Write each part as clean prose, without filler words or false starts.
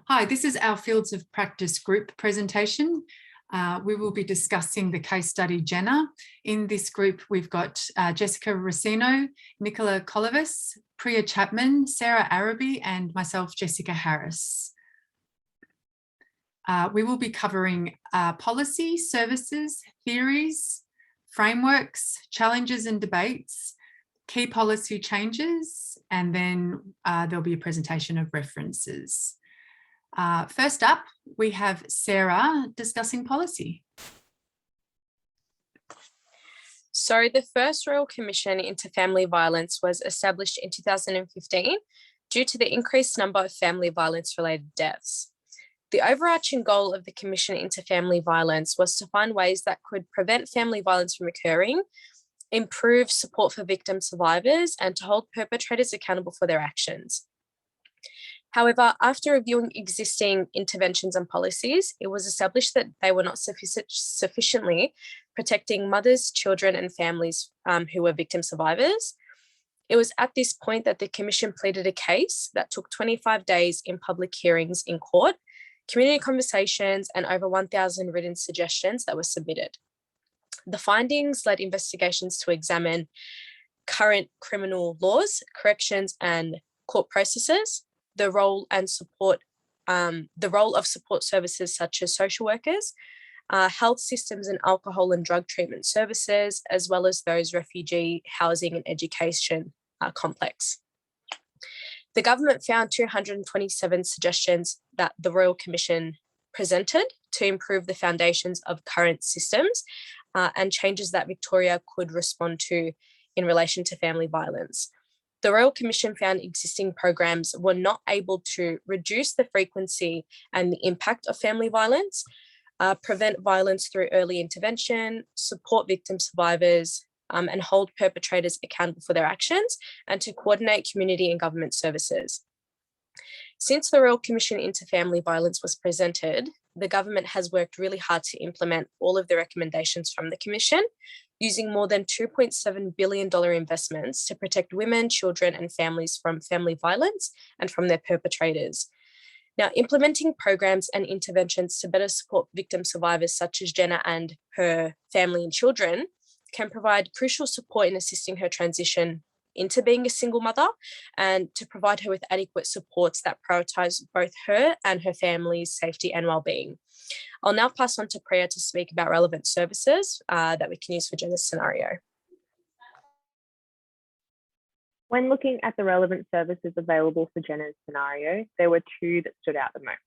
Hi, this is our Fields of Practice group presentation. We will be discussing the case study Jenna. In this group, we've got Jessica Racino, Nicola Colavis, Priya Chapman, Sarah Araby, and myself, Jessica Harris. We will be covering policy, services, theories, frameworks, challenges and debates, key policy changes, and then there'll be a presentation of references. First up, we have Sarah discussing policy. So the first Royal Commission into Family Violence was established in 2015 due to the increased number of family violence related deaths. The overarching goal of the Commission into Family Violence was to find ways that could prevent family violence from occurring, improve support for victim survivors, and to hold perpetrators accountable for their actions. However, after reviewing existing interventions and policies, it was established that they were not sufficiently protecting mothers, children, and families who were victim survivors. It was at this point that the Commission pleaded a case that took 25 days in public hearings in court, community conversations, and over 1,000 written suggestions that were submitted. The findings led investigations to examine current criminal laws, corrections, and court processes, the role of support services such as social workers, health systems and alcohol and drug treatment services, as well as those refugee housing and education complex. The government found 227 suggestions that the Royal Commission presented to improve the foundations of current systems and changes that Victoria could respond to in relation to family violence. The Royal Commission found existing programs were not able to reduce the frequency and the impact of family violence, prevent violence through early intervention, support victim survivors, and hold perpetrators accountable for their actions, and to coordinate community and government services. Since the Royal Commission into Family Violence was presented, the government has worked really hard to implement all of the recommendations from the Commission, using more than $2.7 billion investments to protect women, children, and families from family violence and from their perpetrators. Now, implementing programs and interventions to better support victim survivors such as Jenna and her family and children can provide crucial support in assisting her transition into being a single mother, and to provide her with adequate supports that prioritise both her and her family's safety and well-being. I'll now pass on to Priya to speak about relevant services that we can use for Jenna's scenario. When looking at the relevant services available for Jenna's scenario, there were two that stood out the most.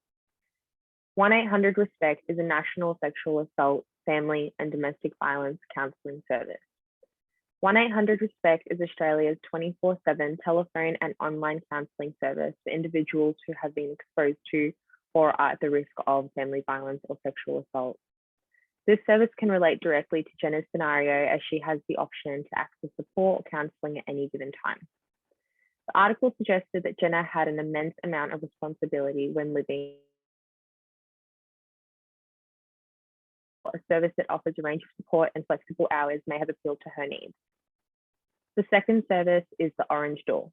1-800-RESPECT is a national sexual assault, family and domestic violence counselling service. 1-800-RESPECT is Australia's 24/7 telephone and online counselling service for individuals who have been exposed to or are at the risk of family violence or sexual assault. This service can relate directly to Jenna's scenario, as she has the option to access support or counselling at any given time. The article suggested that Jenna had an immense amount of responsibility when living a service that offers a range of support and flexible hours may have appealed to her needs. The second service is the Orange Door.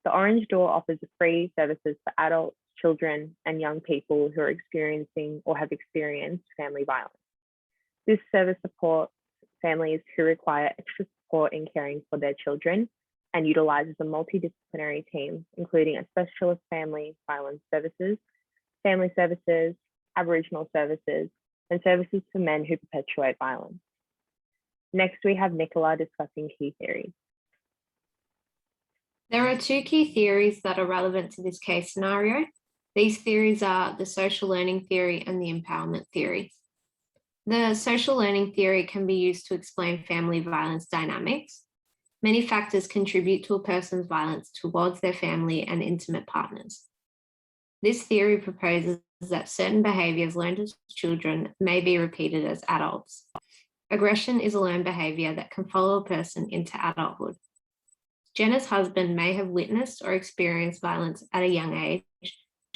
The Orange Door offers free services for adults, children, and young people who are experiencing or have experienced family violence. This service supports families who require extra support in caring for their children and utilises a multidisciplinary team, including a specialist family violence services, family services, Aboriginal services, and services for men who perpetuate violence. Next, we have Nicola discussing key theories. There are two key theories that are relevant to this case scenario. These theories are the social learning theory and the empowerment theory. The social learning theory can be used to explain family violence dynamics. Many factors contribute to a person's violence towards their family and intimate partners. This theory proposes that certain behaviours learned as children may be repeated as adults. Aggression is a learned behaviour that can follow a person into adulthood. Jenna's husband may have witnessed or experienced violence at a young age,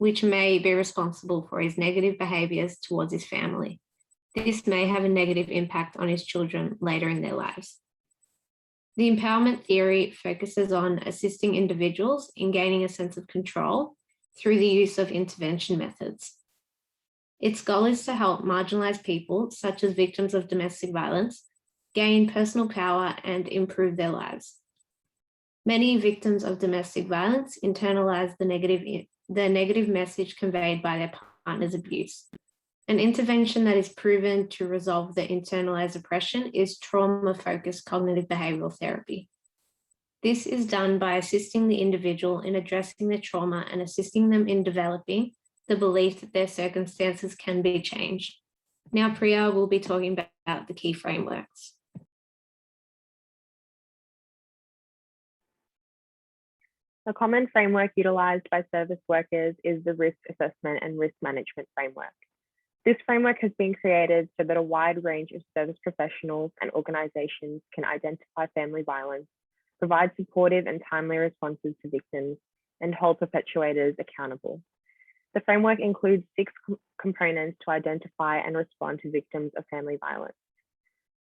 which may be responsible for his negative behaviours towards his family. This may have a negative impact on his children later in their lives. The empowerment theory focuses on assisting individuals in gaining a sense of control through the use of intervention methods. Its goal is to help marginalised people, such as victims of domestic violence, gain personal power and improve their lives. Many victims of domestic violence internalise the negative message conveyed by their partner's abuse. An intervention that is proven to resolve the internalized oppression is trauma-focused cognitive behavioral therapy. This is done by assisting the individual in addressing their trauma and assisting them in developing the belief that their circumstances can be changed. Now, Priya will be talking about the key frameworks. A common framework utilised by service workers is the risk assessment and risk management framework. This framework has been created so that a wide range of service professionals and organisations can identify family violence, provide supportive and timely responses to victims, and hold perpetuators accountable. The framework includes 6 components to identify and respond to victims of family violence.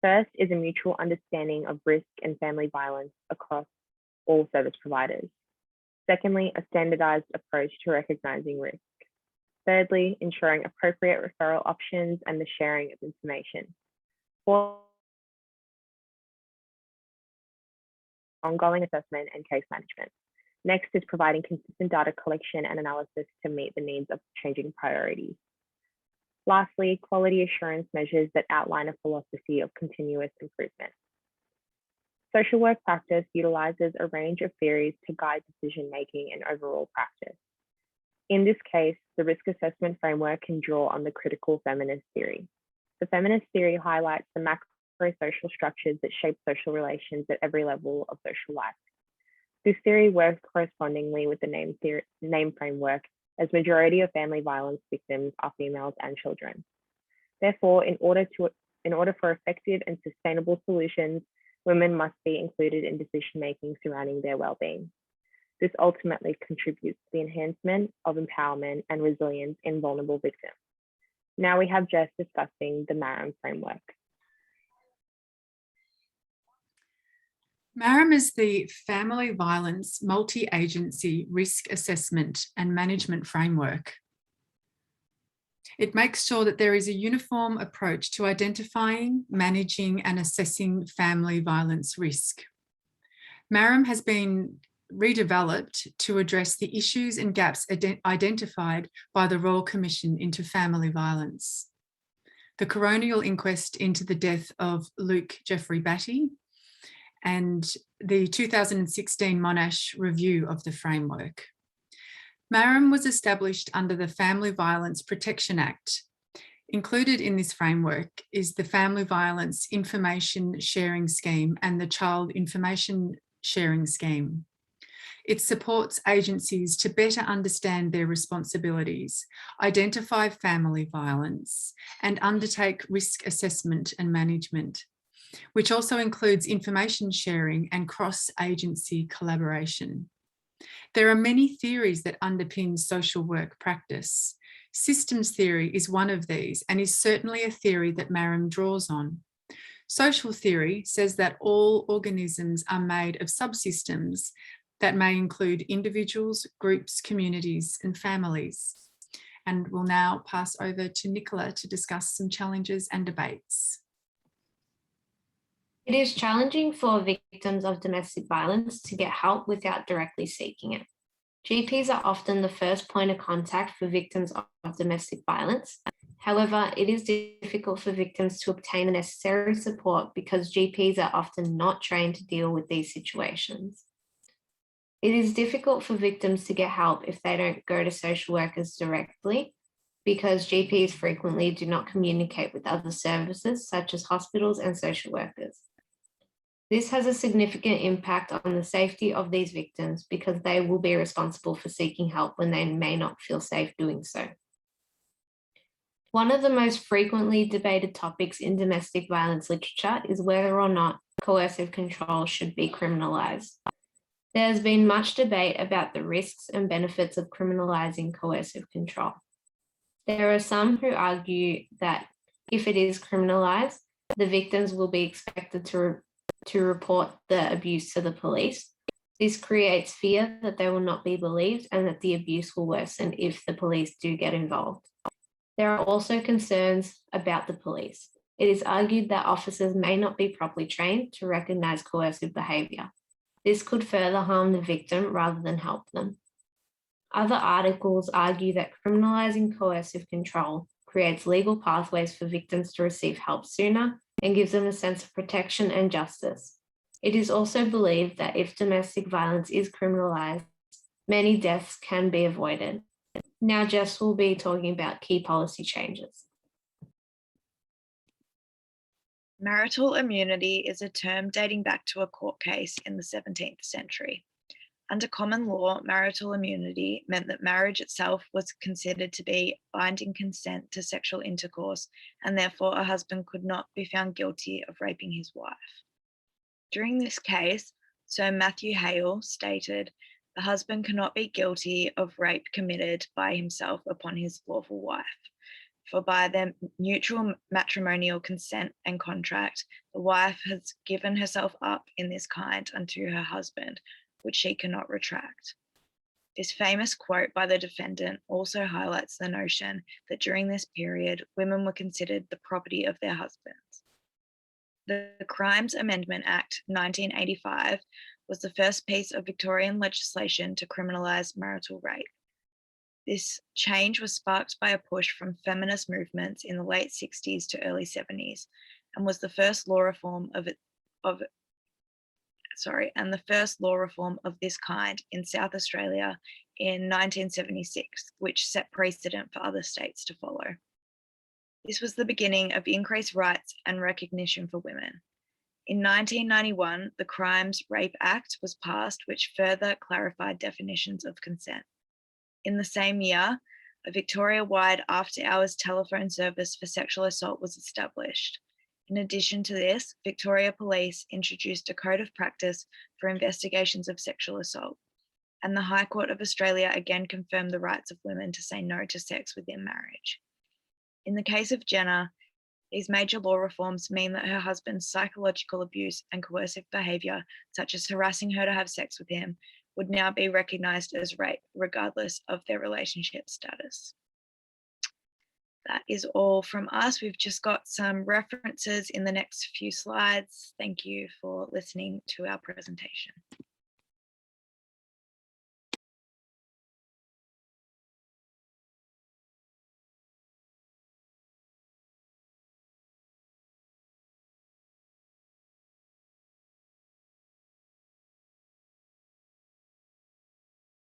First is a mutual understanding of risk and family violence across all service providers. Secondly, a standardized approach to recognizing risk. Thirdly, ensuring appropriate referral options and the sharing of information. Fourth, ongoing assessment and case management. Next is providing consistent data collection and analysis to meet the needs of changing priorities. Lastly, quality assurance measures that outline a philosophy of continuous improvement. Social work practice utilizes a range of theories to guide decision-making and overall practice. In this case, the risk assessment framework can draw on the critical feminist theory. The feminist theory highlights the macro-social structures that shape social relations at every level of social life. This theory works correspondingly with the name framework, as majority of family violence victims are females and children. Therefore, in order for effective and sustainable solutions, women must be included in decision-making surrounding their well-being. This ultimately contributes to the enhancement of empowerment and resilience in vulnerable victims. Now we have Jess discussing the MARAM framework. MARAM is the Family Violence Multi-Agency Risk Assessment and Management Framework. It makes sure that there is a uniform approach to identifying, managing, and assessing family violence risk. MARAM has been redeveloped to address the issues and gaps identified by the Royal Commission into Family Violence, the coronial inquest into the death of Luke Jeffrey Batty, and the 2016 Monash review of the framework. MARAM was established under the Family Violence Protection Act. Included in this framework is the Family Violence Information Sharing Scheme and the Child Information Sharing Scheme. It supports agencies to better understand their responsibilities, identify family violence, and undertake risk assessment and management, which also includes information sharing and cross-agency collaboration. There are many theories that underpin social work practice. Systems theory is one of these and is certainly a theory that MARAM draws on. Social theory says that all organisms are made of subsystems that may include individuals, groups, communities, and families. And we'll now pass over to Nicola to discuss some challenges and debates. It is challenging for victims of domestic violence to get help without directly seeking it. GPs are often the first point of contact for victims of domestic violence. However, it is difficult for victims to obtain the necessary support because GPs are often not trained to deal with these situations. It is difficult for victims to get help if they don't go to social workers directly, because GPs frequently do not communicate with other services such as hospitals and social workers. This has a significant impact on the safety of these victims because they will be responsible for seeking help when they may not feel safe doing so. One of the most frequently debated topics in domestic violence literature is whether or not coercive control should be criminalised. There has been much debate about the risks and benefits of criminalising coercive control. There are some who argue that if it is criminalised, the victims will be expected to report the abuse to the police, This creates fear that they will not be believed and that the abuse will worsen if the police do get involved. There are also concerns about the police. It is argued that officers may not be properly trained to recognise coercive behaviour. This could further harm the victim rather than help them. Other articles argue that criminalising coercive control creates legal pathways for victims to receive help sooner and gives them a sense of protection and justice. It is also believed that if domestic violence is criminalised, many deaths can be avoided. Now Jess will be talking about key policy changes. Marital immunity is a term dating back to a court case in the 17th century. Under common law, marital immunity meant that marriage itself was considered to be binding consent to sexual intercourse, and therefore a husband could not be found guilty of raping his wife. During this case, Sir Matthew Hale stated, "The husband cannot be guilty of rape committed by himself upon his lawful wife. For by their mutual matrimonial consent and contract, the wife has given herself up in this kind unto her husband, which she cannot retract." This famous quote by the defendant also highlights the notion that during this period, women were considered the property of their husbands. The Crimes Amendment Act 1985 was the first piece of Victorian legislation to criminalise marital rape. This change was sparked by a push from feminist movements in the late 60s to early 70s, and was the first law reform of this kind in South Australia in 1976, which set precedent for other states to follow. This was the beginning of increased rights and recognition for women. In 1991, the Crimes Rape Act was passed, which further clarified definitions of consent. In the same year, a Victoria-wide after-hours telephone service for sexual assault was established. In addition to this, Victoria Police introduced a code of practice for investigations of sexual assault, and the High Court of Australia again confirmed the rights of women to say no to sex within marriage. In the case of Jenna, these major law reforms mean that her husband's psychological abuse and coercive behaviour, such as harassing her to have sex with him, would now be recognised as rape, regardless of their relationship status. That is all from us. We've just got some references in the next few slides. Thank you for listening to our presentation.